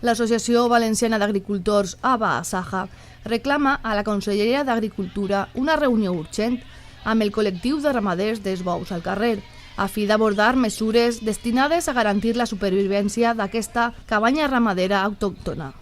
L'Associació Valenciana d'Agricultors, AVA-ASAJA, reclama a la Conselleria d'Agricultura una reunió urgent amb el col·lectiu de ramaders dels bous al carrer, a fi d'abordar mesures destinades a garantir la supervivència d'aquesta cabanya ramadera autòctona.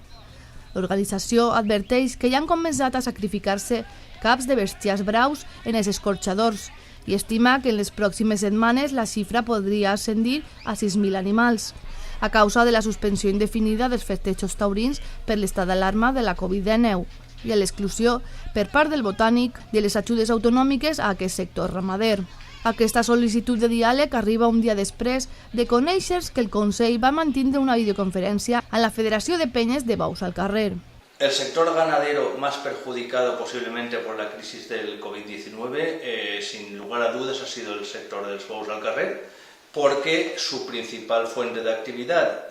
L'organització adverteix que ja han començat a sacrificar-se caps de bèsties braus en els escorxadors i estima que en les pròximes setmanes la xifra podria ascendir a 6.000 animals, a causa de la suspensió indefinida dels festejos taurins per l'estat d'alarma de la Covid-19 i a l'exclusió per part del Botànic de les ajudes autonòmiques a aquest sector ramader. Aquesta sol·licitud de diàleg arriba un dia després de conèixer que el Consell va mantenir una videoconferència a la Federació de Penyes de Bous al Carrer. El sector ganadero más perjudicado posiblemente por la crisis del COVID-19, sin lugar a dudas, ha sido el sector de los bous al carrer, porque su principal fuente de actividad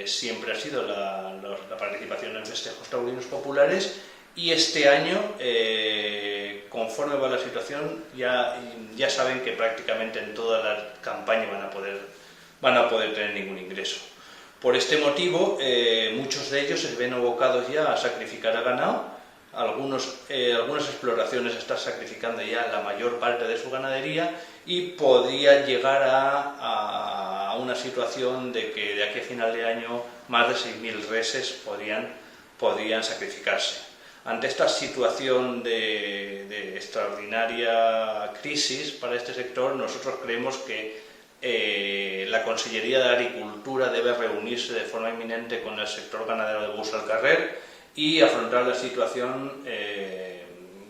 siempre ha sido la participación en festejos taurinos populares, y este año, conforme va la situación, ya saben que prácticamente en toda la campaña van a poder tener ningún ingreso. Por este motivo, muchos de ellos se ven abocados ya a sacrificar a ganado. Algunas exploraciones están sacrificando ya la mayor parte de su ganadería y podría llegar a una situación de que de aquí a final de año más de 6.000 reses podrían sacrificarse. Ante esta situación de extraordinaria crisis para este sector, nosotros creemos que la Consellería de Agricultura debe reunirse de forma inminente con el sector ganadero de bous al carrer y afrontar la situación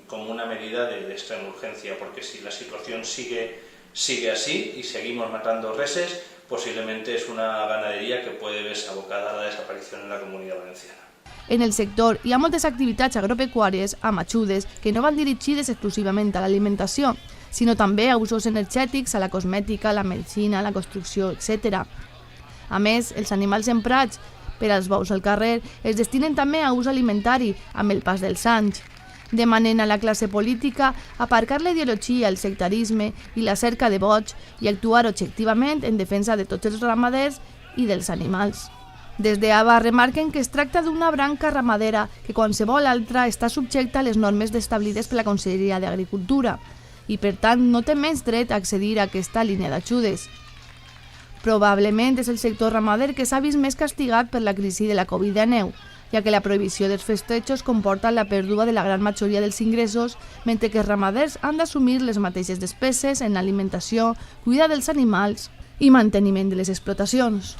como una medida de extrema urgencia, porque si la situación sigue así y seguimos matando reses, posiblemente es una ganadería que puede verse abocada a la desaparición en la Comunitat Valenciana. En el sector hi ha moltes activitats agropecuàries amb ajudes que no van dirigides exclusivament a l'alimentació, sinó també a usos energètics, a la cosmètica, la medicina, la construcció, etc. A més, els animals emprats per als bous al carrer es destinen també a ús alimentari amb el pas dels anys. Demanen a la classe política aparcar la ideologia, el sectarisme i la cerca de vots i actuar objectivament en defensa de tots els ramaders i dels animals. Des d'AVA remarquen que es tracta d'una branca ramadera que qualsevol altra està subjecta a les normes establides per la Conselleria d'Agricultura i per tant no té menys dret a accedir a aquesta línia d'ajudes. Probablement és el sector ramader que s'ha vist més castigat per la crisi de la Covid-19, ja que la prohibició dels festejos comporta la pèrdua de la gran majoria dels ingressos, mentre que els ramaders han d'assumir les mateixes despeses en alimentació, cuidar dels animals i manteniment de les explotacions.